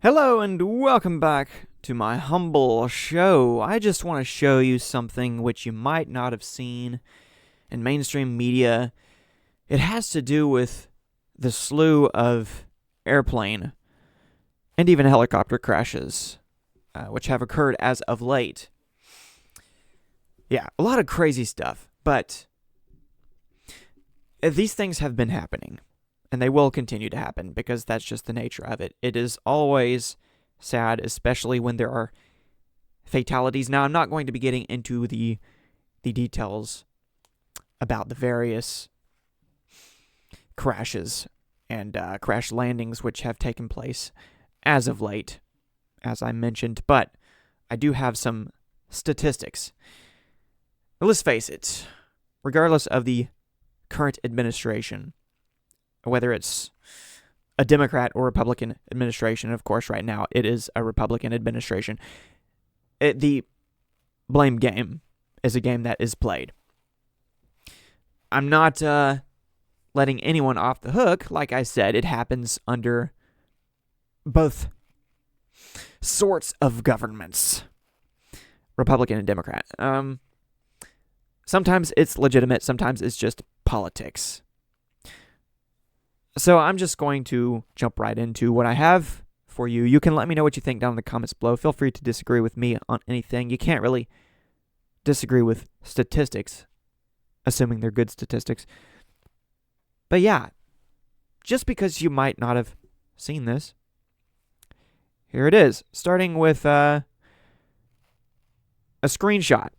Hello and welcome back to my humble show. I just want to show you something which you might not have seen in mainstream media. It has to do with the slew of airplane and even helicopter crashes, which have occurred as of late. Yeah, a lot of crazy stuff, but these things have been happening. And they will continue to happen because that's just the nature of it. It is always sad, especially when there are fatalities. Now, I'm not going to be getting into the details about the various crashes and crash landings which have taken place as of late, as I mentioned, but I do have some statistics. Now, let's face it, regardless of the current administration, whether it's a Democrat or Republican administration, of course, right now it is a Republican administration, the blame game is a game that is played. I'm not letting anyone off the hook. Like I said, it happens under both sorts of governments, Republican and Democrat. Sometimes it's legitimate, sometimes it's just politics. So I'm just going to jump right into what I have for you. You can let me know what you think down in the comments below. Feel free to disagree with me on anything. You can't really disagree with statistics, assuming they're good statistics. But yeah, just because you might not have seen this, here it is. Starting with a screenshot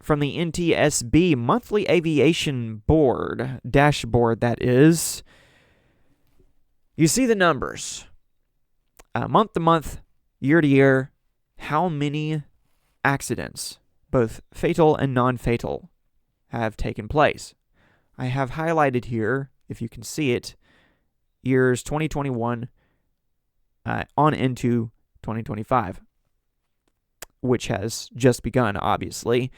from the NTSB Monthly Aviation Board dashboard, that is. You see the numbers. Month to month, year to year, how many accidents, both fatal and non-fatal, have taken place. I have highlighted here, if you can see it, years 2021 on into 2025, which has just begun, obviously.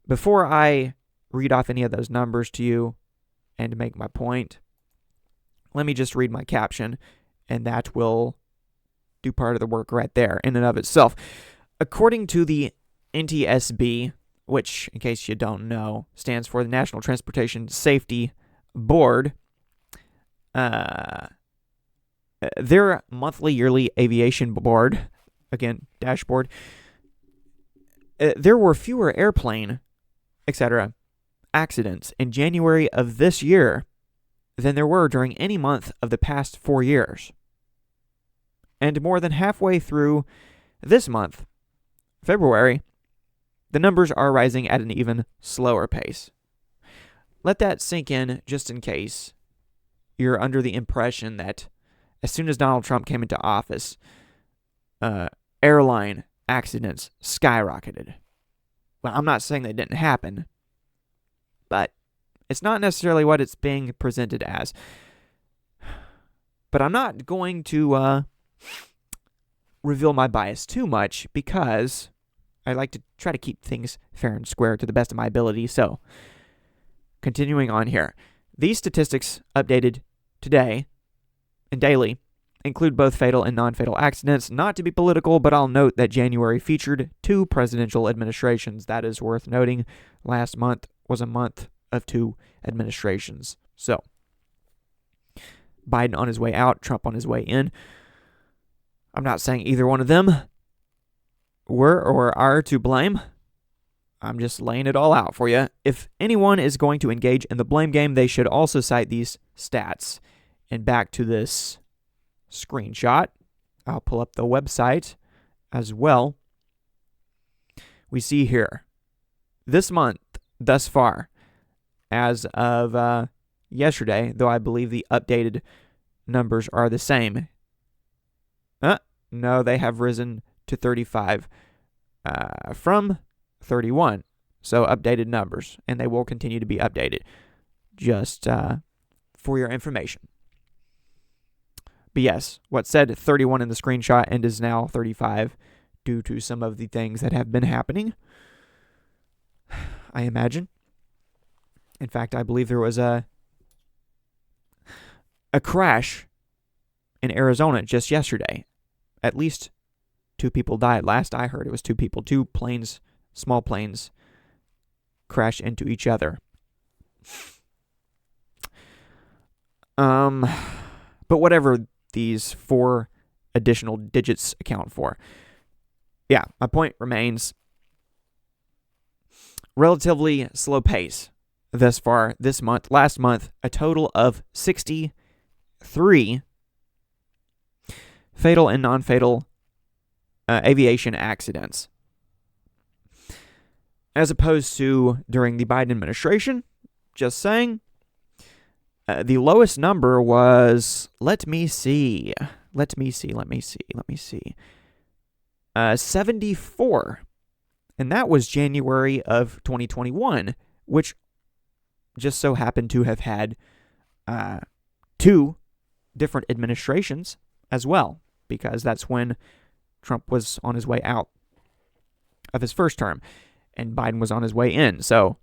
Before I read off any of those numbers to you and make my point, let me just read my caption, and that will do part of the work right there in and of itself. According to the NTSB, which, in case you don't know, stands for the National Transportation Safety Board, their monthly, yearly aviation board, again, dashboard, there were fewer airplane etc., accidents in January of this year than there were during any month of the past 4 years. And more than halfway through this month, February, the numbers are rising at an even slower pace. Let that sink in just in case you're under the impression that as soon as Donald Trump came into office, airline accidents skyrocketed. Well, I'm not saying that didn't happen, but it's not necessarily what it's being presented as. But I'm not going to reveal my bias too much because I like to try to keep things fair and square to the best of my ability. So, continuing on here. These statistics updated today and daily include both fatal and non-fatal accidents. Not to be political, but I'll note that January featured 2 presidential administrations. That is worth noting. Last month was a month of 2 administrations. So, Biden on his way out, Trump on his way in. I'm not saying either one of them were or are to blame. I'm just laying it all out for you. If anyone is going to engage in the blame game, they should also cite these stats. And back to this screenshot. I'll pull up the website as well. We see here, this month, thus far, as of yesterday, though I believe the updated numbers are the same. No, they have risen to 35 from 31. So updated numbers, and they will continue to be updated. Just for your information. But yes, what said 31 in the screenshot and is now 35 due to some of the things that have been happening, I imagine. In fact, I believe there was a crash in Arizona just yesterday. At least 2 people died. Last I heard, it was 2 people. 2 planes, small planes, crashed into each other. But whatever these 4 additional digits account for. Yeah, my point remains. Relatively slow pace thus far this month. Last month, a total of 63 fatal and non-fatal aviation accidents. As opposed to during the Biden administration, just saying, the lowest number was, let me see, 74. And that was January of 2021, which just so happened to have had 2 different administrations as well, because that's when Trump was on his way out of his first term and Biden was on his way in. So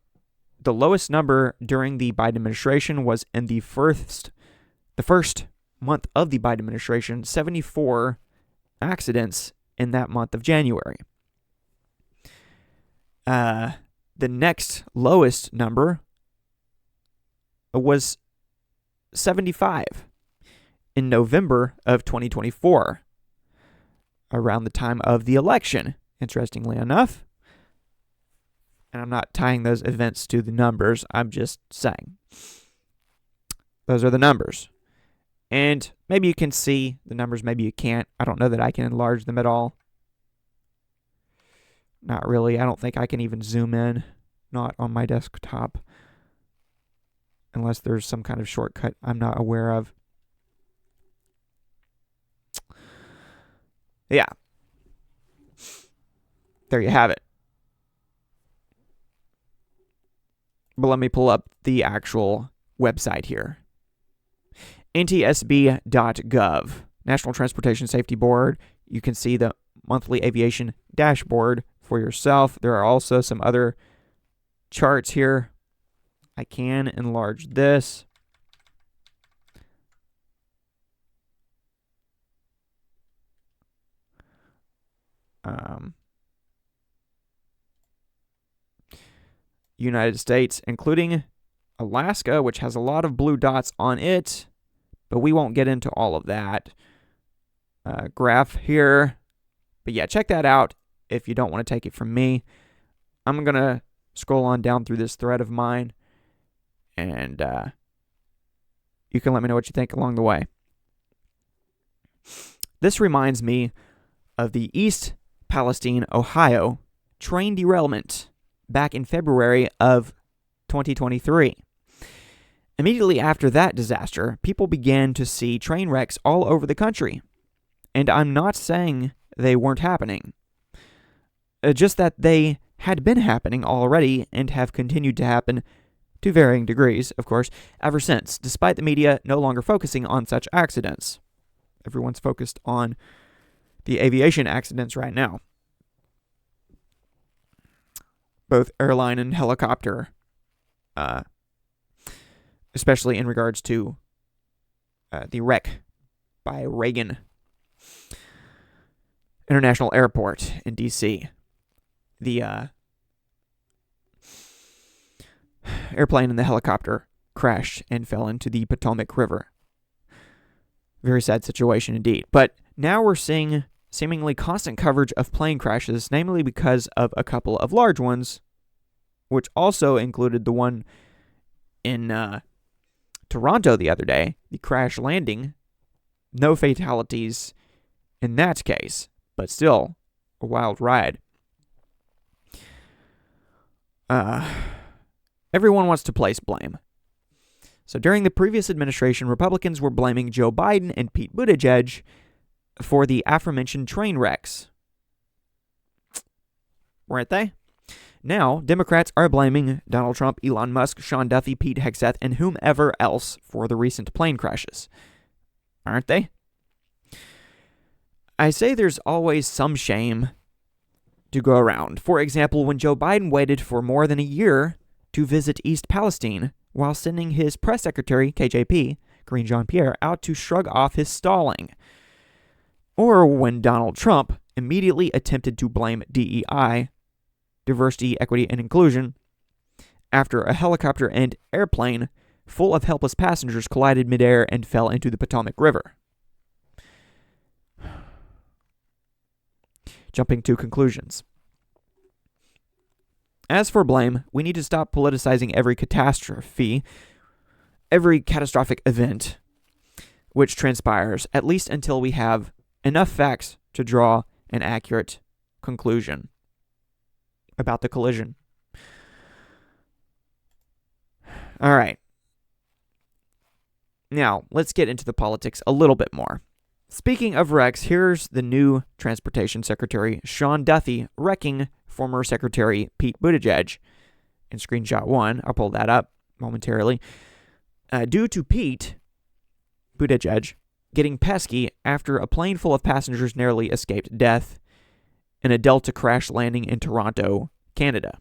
the lowest number during the Biden administration was in the first month of the Biden administration, 74 accidents in that month of January. The next lowest number was 75 in November of 2024, around the time of the election, interestingly enough. And I'm not tying those events to the numbers, I'm just saying. Those are the numbers. And maybe you can see the numbers, maybe you can't. I don't know that I can enlarge them at all. Not really. I don't think I can even zoom in, not on my desktop, unless there's some kind of shortcut I'm not aware of. Yeah. There you have it. But let me pull up the actual website here. ntsb.gov, National Transportation Safety Board. You can see the monthly aviation dashboard for yourself. There are also some other charts here. I can enlarge this. United States, including Alaska, which has a lot of blue dots on it, but we won't get into all of that. Graph here. But yeah, check that out if you don't want to take it from me. I'm going to scroll on down through this thread of mine, and you can let me know what you think along the way. This reminds me of the East Palestine, Ohio train derailment back in February of 2023. Immediately after that disaster, people began to see train wrecks all over the country. And I'm not saying they weren't happening. Just that they had been happening already and have continued to happen to varying degrees, of course, ever since, despite the media no longer focusing on such accidents. Everyone's focused on the aviation accidents right now. Both airline and helicopter, especially in regards to the wreck by Reagan International Airport in D.C. The airplane and the helicopter crashed and fell into the Potomac River. Very sad situation indeed. But now we're seeing seemingly constant coverage of plane crashes, namely because of a couple of large ones, which also included the one in Toronto the other day, the crash landing. No fatalities in that case, but still a wild ride. Everyone wants to place blame. So during the previous administration, Republicans were blaming Joe Biden and Pete Buttigieg for the aforementioned train wrecks. Weren't they? Now, Democrats are blaming Donald Trump, Elon Musk, Sean Duffy, Pete Hegseth, and whomever else for the recent plane crashes. Aren't they? I say there's always some shame to go around. For example, when Joe Biden waited for more than a year to visit East Palestine while sending his press secretary, KJP, Karine Jean-Pierre out to shrug off his stalling. Or when Donald Trump immediately attempted to blame DEI, diversity, equity, and inclusion, after a helicopter and airplane full of helpless passengers collided midair and fell into the Potomac River. Jumping to conclusions. As for blame, we need to stop politicizing every catastrophic event which transpires, at least until we have enough facts to draw an accurate conclusion about the collision. All right. Now, let's get into the politics a little bit more. Speaking of wrecks, here's the new Transportation Secretary, Sean Duffy, wrecking former Secretary Pete Buttigieg. In screenshot 1, I'll pull that up momentarily. Due to Pete Buttigieg getting pesky after a plane full of passengers narrowly escaped death in a Delta crash landing in Toronto, Canada.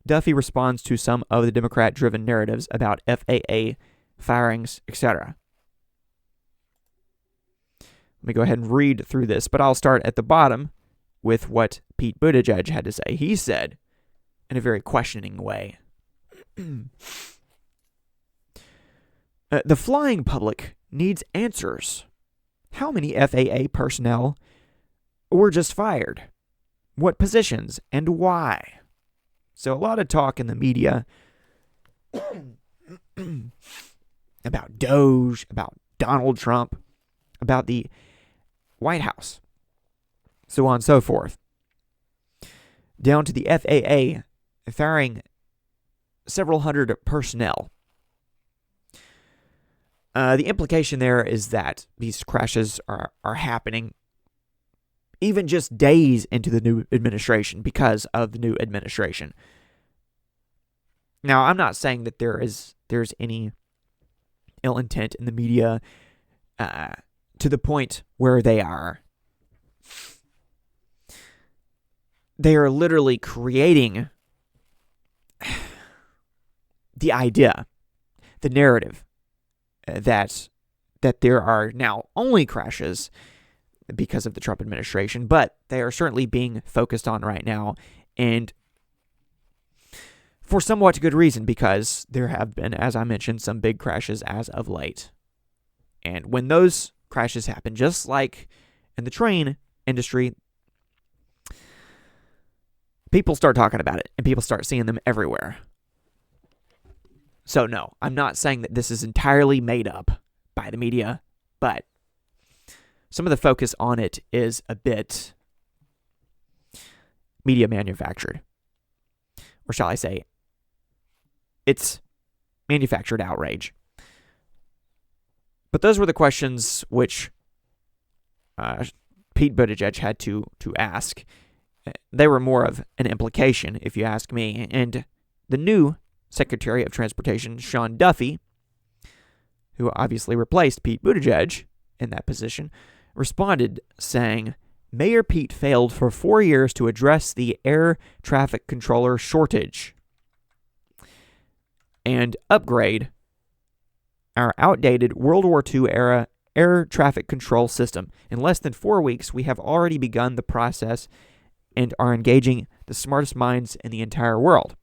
Duffy responds to some of the Democrat-driven narratives about FAA firings, etc. Let me go ahead and read through this, but I'll start at the bottom with what Pete Buttigieg had to say. He said, in a very questioning way, the flying public needs answers. How many FAA personnel were just fired? What positions and why? So a lot of talk in the media about Doge, about Donald Trump, about the White House, so on and so forth. Down to the FAA firing several hundred personnel. The implication there is that these crashes are happening even just days into the new administration because of the new administration. Now, I'm not saying that there's any ill intent in the media to the point where they are literally creating the idea, the narrative, that there are now only crashes because of the Trump administration, but they are certainly being focused on right now, and for somewhat good reason, because there have been, as I mentioned, some big crashes as of late. And when those crashes happen, just like in the train industry, people start talking about it, and people start seeing them everywhere. So no, I'm not saying that this is entirely made up by the media, but some of the focus on it is a bit media manufactured. Or shall I say, it's manufactured outrage. But those were the questions which Pete Buttigieg had to ask. They were more of an implication, if you ask me. And the new Secretary of Transportation, Sean Duffy, who obviously replaced Pete Buttigieg in that position, responded saying, Mayor Pete failed for 4 years to address the air traffic controller shortage and upgrade our outdated World War II era air traffic control system. In less than 4 weeks, we have already begun the process and are engaging the smartest minds in the entire world.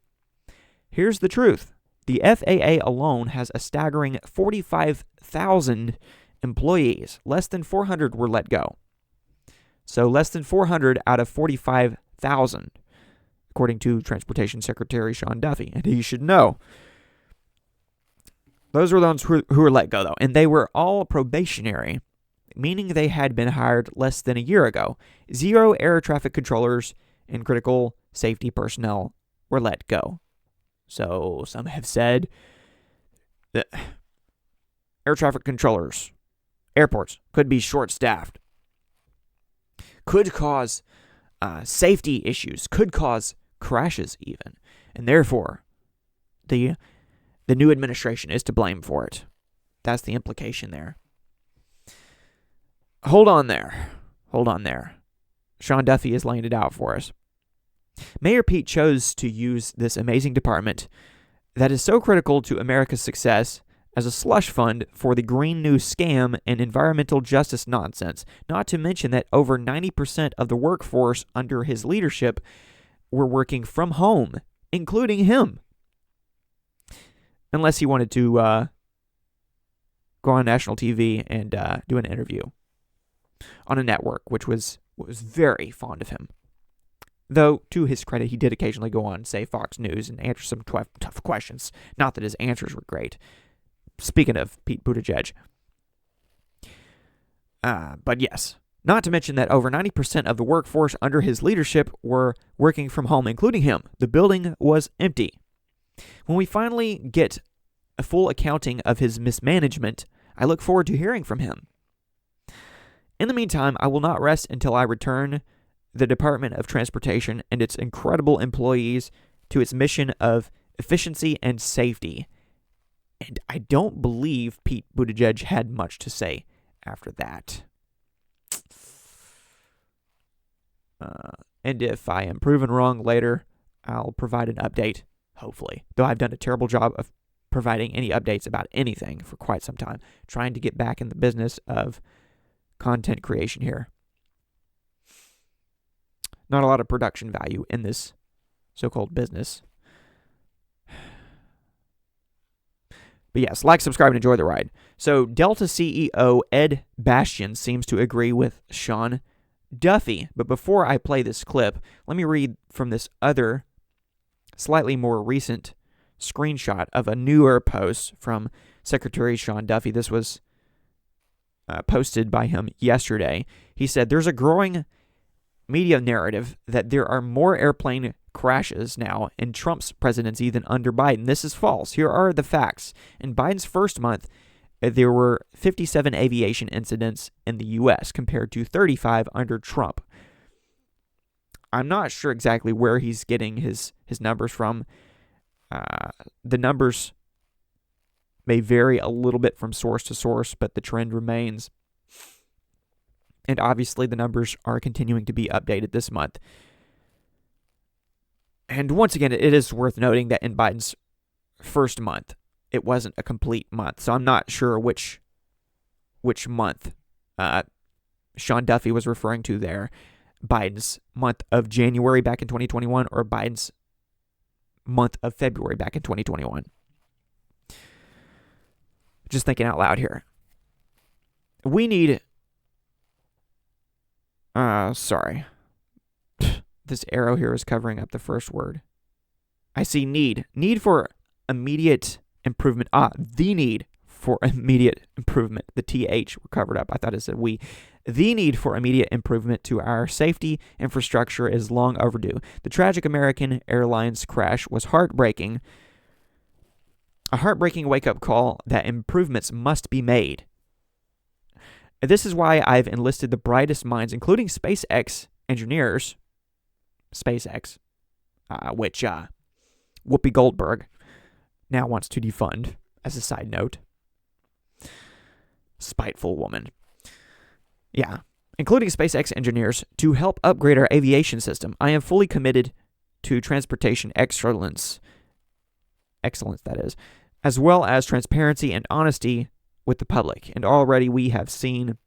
Here's the truth. The FAA alone has a staggering 45,000 employees. Less than 400 were let go. So less than 400 out of 45,000, according to Transportation Secretary Sean Duffy. And he should know. Those were the ones who were let go, though. And they were all probationary, meaning they had been hired less than a year ago. 0 air traffic controllers and critical safety personnel were let go. So some have said that air traffic controllers, airports, could be short-staffed, could cause safety issues, could cause crashes even, and therefore the new administration is to blame for it. That's the implication there. Hold on there. Sean Duffy is laying it out for us. Mayor Pete chose to use this amazing department that is so critical to America's success as a slush fund for the Green New scam and environmental justice nonsense. Not to mention that over 90% of the workforce under his leadership were working from home, including him. Unless he wanted to go on national TV and do an interview on a network, which was very fond of him. Though, to his credit, he did occasionally go on, say, Fox News and answer some tough questions. Not that his answers were great. Speaking of Pete Buttigieg. But yes, not to mention that over 90% of the workforce under his leadership were working from home, including him. The building was empty. When we finally get a full accounting of his mismanagement, I look forward to hearing from him. In the meantime, I will not rest until I return the Department of Transportation and its incredible employees to its mission of efficiency and safety. And I don't believe Pete Buttigieg had much to say after that. And if I am proven wrong later, I'll provide an update, hopefully. Though I've done a terrible job of providing any updates about anything for quite some time, trying to get back in the business of content creation here. Not a lot of production value in this so-called business. But yes, like, subscribe, and enjoy the ride. So Delta CEO Ed Bastian seems to agree with Sean Duffy. But before I play this clip, let me read from this other, slightly more recent screenshot of a newer post from Secretary Sean Duffy. This was posted by him yesterday. He said, "There's a growing media narrative that there are more airplane crashes now in Trump's presidency than under Biden. This is false. Here are the facts. In Biden's first month, there were 57 aviation incidents in the U.S. compared to 35 under Trump." I'm not sure exactly where he's getting his numbers from. The numbers may vary a little bit from source to source, but the trend remains. And obviously the numbers are continuing to be updated this month. And once again, it is worth noting that in Biden's first month, it wasn't a complete month. So I'm not sure which month Sean Duffy was referring to there. Biden's month of January back in 2021 or Biden's month of February back in 2021. Just thinking out loud here. We need... sorry. This arrow here is covering up the first word. I see need. Need for immediate improvement. The need for immediate improvement. The TH were covered up. I thought it said we. The need for immediate improvement to our safety infrastructure is long overdue. The tragic American Airlines crash was heartbreaking. A heartbreaking wake-up call that improvements must be made. This is why I've enlisted the brightest minds, including SpaceX engineers, which Whoopi Goldberg now wants to defund, as a side note. Spiteful woman. Yeah, including SpaceX engineers, to help upgrade our aviation system. I am fully committed to transportation excellence, that is, as well as transparency and honesty with the public. And already we have seen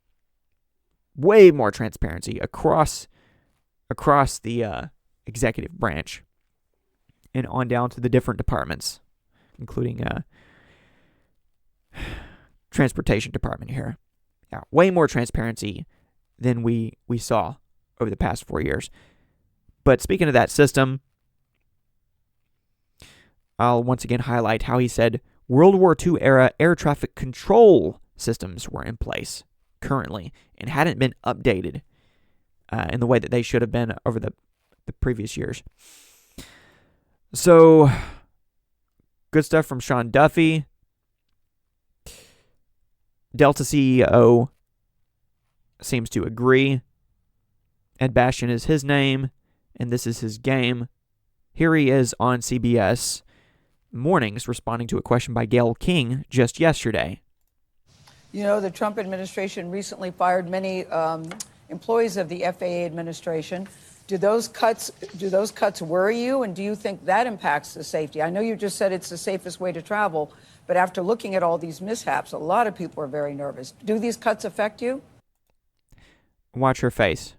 way more transparency across the executive branch and on down to the different departments, including transportation department here. Yeah, way more transparency than we saw over the past 4 years. But speaking of that system, I'll once again highlight how he said World War II era air traffic control systems were in place currently and hadn't been updated in the way that they should have been over the previous years. So, good stuff from Sean Duffy. Delta CEO seems to agree. Ed Bastian is his name, and this is his game. Here he is on CBS Mornings responding to a question by Gayle King just yesterday. You know, the Trump administration recently fired many employees of the FAA administration. Do those cuts worry you, and do you think that impacts the safety? I know you just said it's the safest way to travel, But after looking at all these mishaps, a lot of people are very nervous. Do these cuts affect you? Watch her face.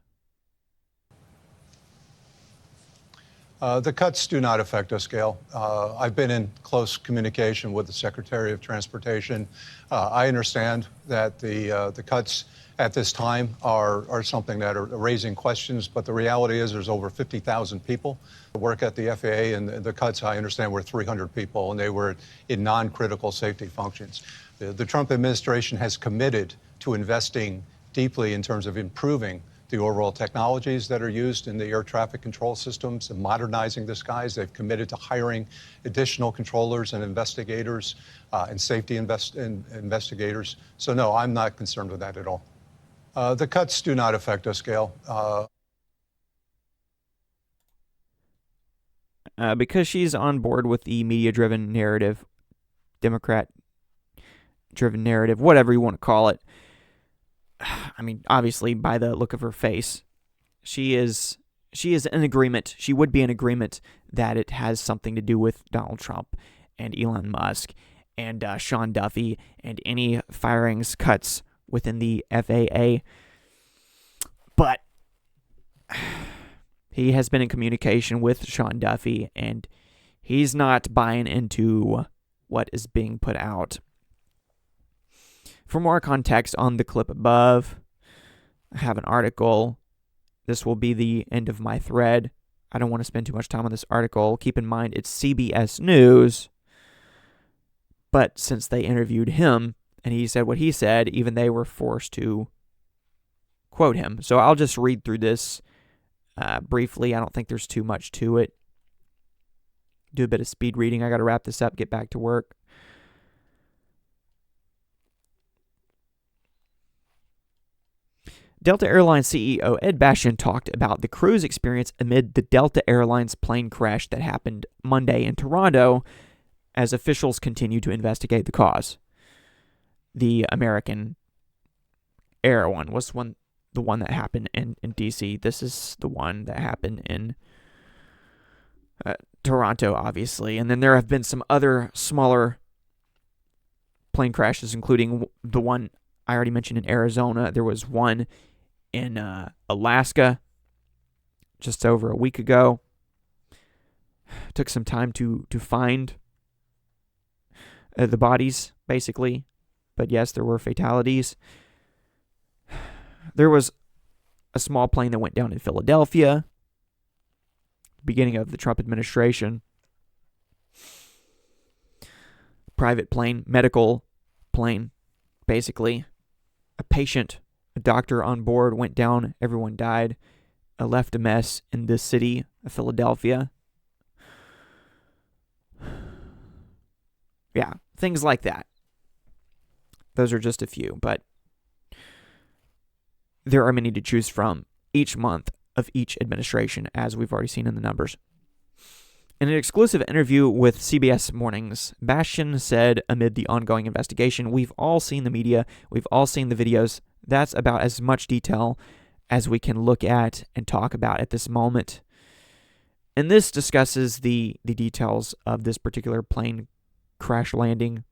The cuts do not affect us, Gail. I've been in close communication with the Secretary of Transportation. I understand that the cuts at this time are something that are raising questions, but the reality is there's over 50,000 people who work at the FAA, and the cuts, I understand, were 300 people, and they were in non-critical safety functions. The Trump administration has committed to investing deeply in terms of improving the overall technologies that are used in the air traffic control systems and modernizing the skies. They've committed to hiring additional controllers and investigators and safety investigators. So no, I'm not concerned with that at all. The cuts do not affect us, Gail. Because she's on board with the media-driven narrative, Democrat-driven narrative, whatever you want to call it. I mean, obviously, by the look of her face, she is in agreement. She would be in agreement that it has something to do with Donald Trump and Elon Musk and Sean Duffy and any firings, cuts within the FAA. But he has been in communication with Sean Duffy, and he's not buying into what is being put out. For more context on the clip above, I have an article. This will be the end of my thread. I don't want to spend too much time on this article. Keep in mind, it's CBS News. But since they interviewed him, and he said what he said, even they were forced to quote him. So I'll just read through this briefly. I don't think there's too much to it. Do a bit of speed reading. I got to wrap this up, get back to work. Delta Airlines CEO Ed Bastian talked about the crew's experience amid the Delta Airlines plane crash that happened Monday in Toronto as officials continue to investigate the cause. The American Air one was the one that happened in D.C. This is the one that happened in Toronto, obviously. And then there have been some other smaller plane crashes, including the one I already mentioned in Arizona. There was one in Alaska just over a week ago. Took some time to find the bodies, basically. But yes, there were fatalities. There was a small plane that went down in Philadelphia, beginning of the Trump administration. Private plane, medical plane, basically. A patient, a doctor on board went down. Everyone died. Left a mess in the city of Philadelphia. Yeah, things like that. Those are just a few, but there are many to choose from each month of each administration, as we've already seen in the numbers. In an exclusive interview with CBS Mornings, Bastian said, amid the ongoing investigation, "We've all seen the media, we've all seen the videos. That's about as much detail as we can look at and talk about at this moment." And this discusses the details of this particular plane crash landing,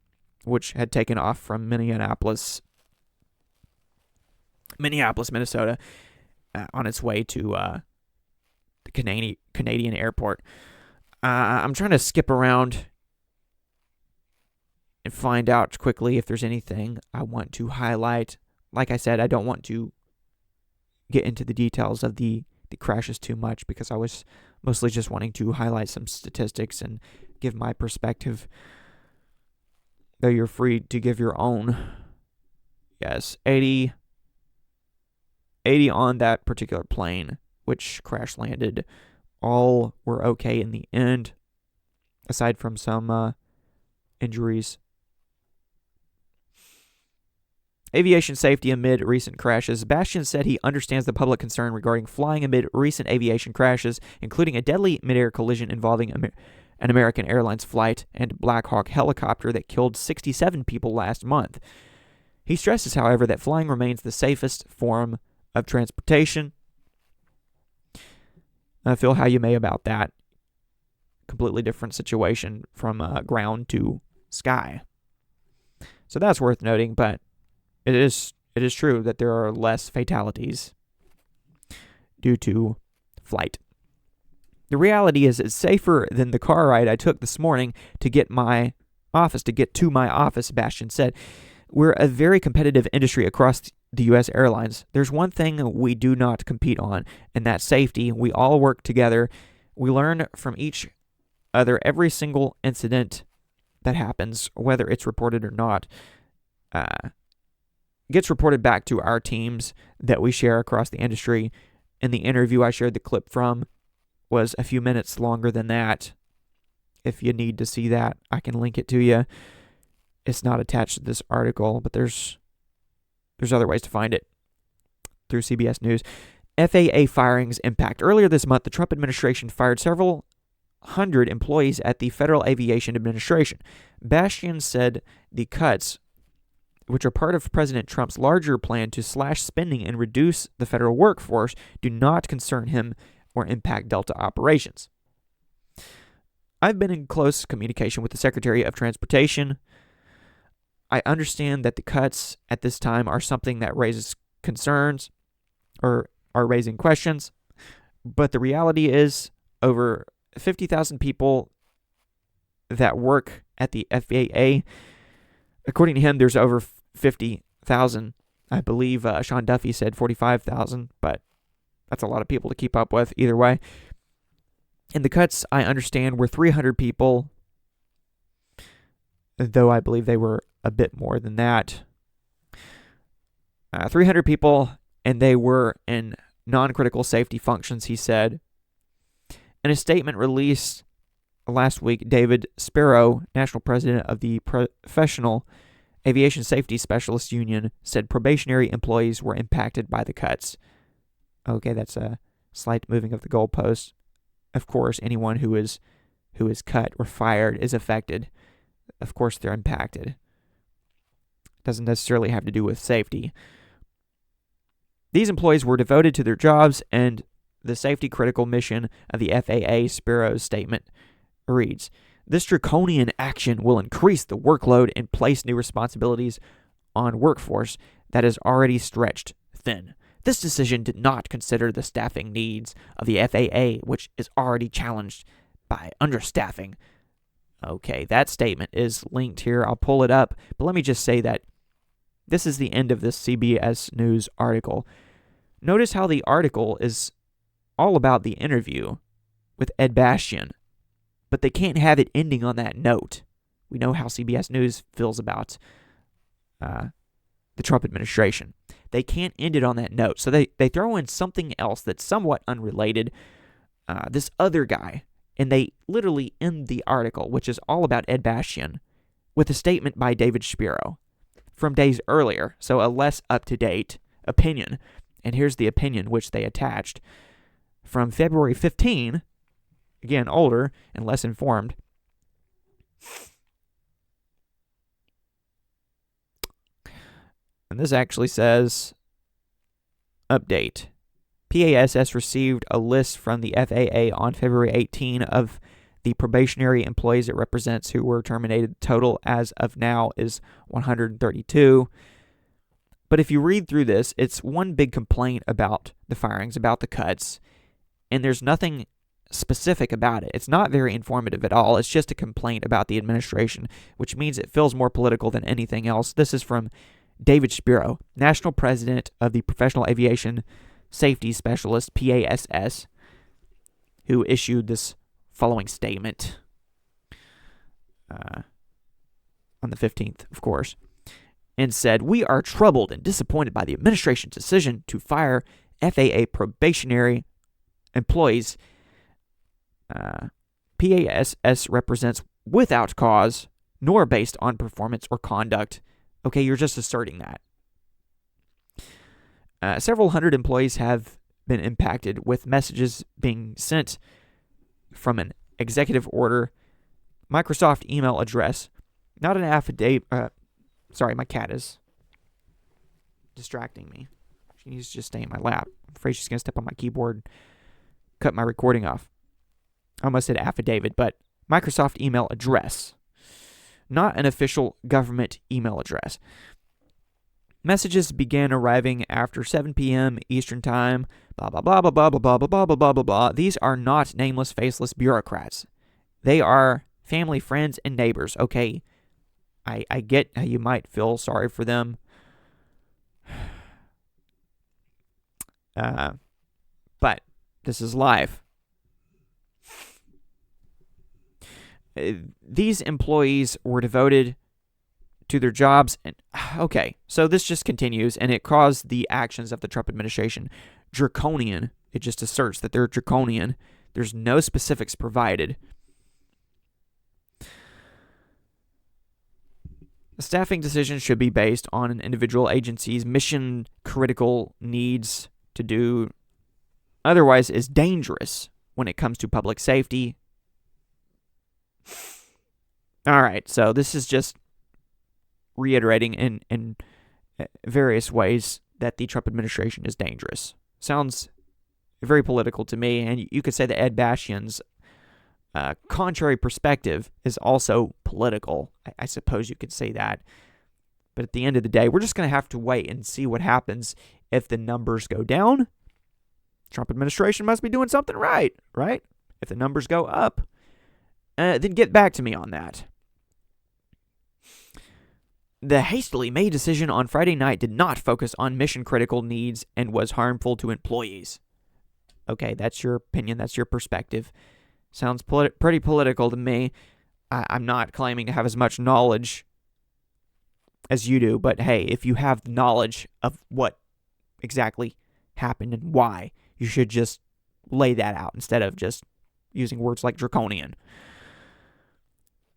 which had taken off from Minneapolis, Minnesota, on its way to the Canadian airport. I'm trying to skip around and find out quickly if there's anything I want to highlight. Like I said, I don't want to get into the details of the crashes too much because I was mostly just wanting to highlight some statistics and give my perspective. Though you're free to give your own. Yes, 80 on that particular plane, which crash landed. All were okay in the end, aside from some injuries. Aviation safety amid recent crashes. Bastian said he understands the public concern regarding flying amid recent aviation crashes, including a deadly mid-air collision involving an American Airlines flight and Black Hawk helicopter that killed 67 people last month. He stresses, however, that flying remains the safest form of transportation. Feel how you may about that. Completely different situation from ground to sky. So that's worth noting, but it is true that there are less fatalities due to flight. The reality is it's safer than the car ride I took this morning to get to my office, Bastian said. We're a very competitive industry across the U.S. airlines. There's one thing we do not compete on, and that's safety. We all work together. We learn from each other. Every single incident that happens, whether it's reported or not, gets reported back to our teams that we share across the industry. In the interview I shared the clip from was a few minutes longer than that. If you need to see that, I can link it to you. It's not attached to this article, but there's other ways to find it through CBS News. FAA firings impact. Earlier this month, the Trump administration fired several hundred employees at the Federal Aviation Administration. Bastian said the cuts, which are part of President Trump's larger plan to slash spending and reduce the federal workforce, do not concern him or impact Delta operations. I've been in close communication with the Secretary of Transportation. I understand that the cuts at this time are something that raises concerns or are raising questions, but the reality is over 50,000 people that work at the FAA. According to him, there's over 50,000. I believe Sean Duffy said 45,000, but that's a lot of people to keep up with either way. And the cuts, I understand, were 300 people, though I believe they were a bit more than that. 300 people, and they were in non-critical safety functions, he said. In a statement released last week, David Sparrow, national president of the Professional Aviation Safety Specialists Union, said probationary employees were impacted by the cuts. Okay, that's a slight moving of the goalposts. Of course, anyone who is cut or fired is affected. Of course, they're impacted. Doesn't necessarily have to do with safety. These employees were devoted to their jobs and the safety-critical mission of the FAA. Sparrow's statement reads, "This draconian action will increase the workload and place new responsibilities on workforce that is already stretched thin. This decision did not consider the staffing needs of the FAA, which is already challenged by understaffing." Okay, that statement is linked here. I'll pull it up, but let me just say that this is the end of this CBS News article. Notice how the article is all about the interview with Ed Bastian, but they can't have it ending on that note. We know how CBS News feels about the Trump administration. They can't end it on that note, so they throw in something else that's somewhat unrelated, this other guy, and they literally end the article, which is all about Ed Bastian, with a statement by David Sparrow from days earlier, so a less up-to-date opinion. And here's the opinion which they attached from February 15, again, older and less informed. And this actually says, update. PASS received a list from the FAA on February 18 of the probationary employees it represents who were terminated. Total as of now is 132. But if you read through this, it's one big complaint about the firings, about the cuts, and there's nothing specific about it. It's not very informative at all. It's just a complaint about the administration, which means it feels more political than anything else. This is from David Sparrow, national president of the Professional Aviation Safety Specialist, PASS, who issued this following statement on the 15th, of course, and said, "We are troubled and disappointed by the administration's decision to fire FAA probationary employees. PASS represents without cause, nor based on performance or conduct." Okay, you're just asserting that. Several hundred employees have been impacted, with messages being sent from an executive order, Microsoft email address, not an affidavit. Sorry, my cat is distracting me. She needs to just stay in my lap. I'm afraid she's going to step on my keyboard, cut my recording off. I almost said affidavit, but Microsoft email address. not an official government email address. Messages began arriving after 7 p.m. Eastern Time, blah, blah, blah, blah, blah, blah, blah, blah, blah, blah, blah, blah. These are not nameless, faceless bureaucrats. They are family, friends, and neighbors, okay? I get how you might feel sorry for them. But this is life. These employees were devoted to their jobs. And okay, so this just continues, and it calls the actions of the Trump administration draconian. It just asserts that they're draconian. There's no specifics provided. The staffing decision should be based on an individual agency's mission-critical needs to do. Otherwise, is dangerous when it comes to public safety. All right, so this is just reiterating in various ways that the Trump administration is dangerous. Sounds very political to me, and you could say that Ed Bastian's contrary perspective is also political. I suppose you could say that. But at the end of the day, we're just going to have to wait and see what happens if the numbers go down. Trump administration must be doing something right? If the numbers go up, then get back to me on that. The hastily made decision on Friday night did not focus on mission-critical needs and was harmful to employees. Okay, that's your opinion. That's your perspective. Sounds pretty political to me. I'm not claiming to have as much knowledge as you do, but hey, if you have knowledge of what exactly happened and why, you should just lay that out instead of just using words like draconian.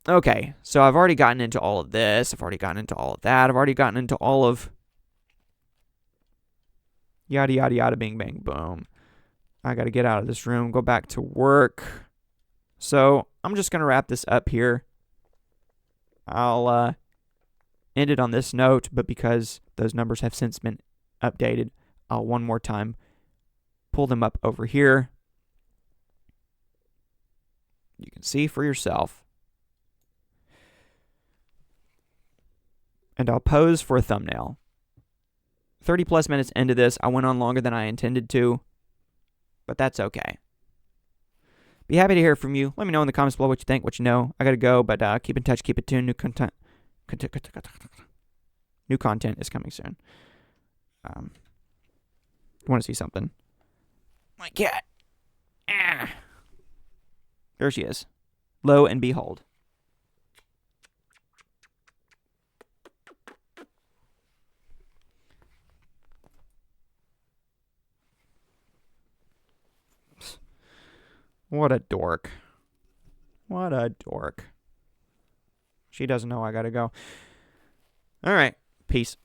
Okay, so I've already gotten into all of this. I've already gotten into all of that. I've already gotten into all of yada, yada, yada, bing, bang, boom. I got to get out of this room, go back to work. So I'm just going to wrap this up here. I'll end it on this note, but because those numbers have since been updated, I'll one more time pull them up over here. You can see for yourself. And I'll pose for a thumbnail. 30 plus minutes into this, I went on longer than I intended to, but that's okay. Be happy to hear from you. Let me know in the comments below what you think, what you know. I gotta go, but keep in touch, keep it tuned. New content is coming soon. You want to see something? My cat. There she is. Lo and behold. What a dork. What a dork. She doesn't know I gotta go. All right. Peace.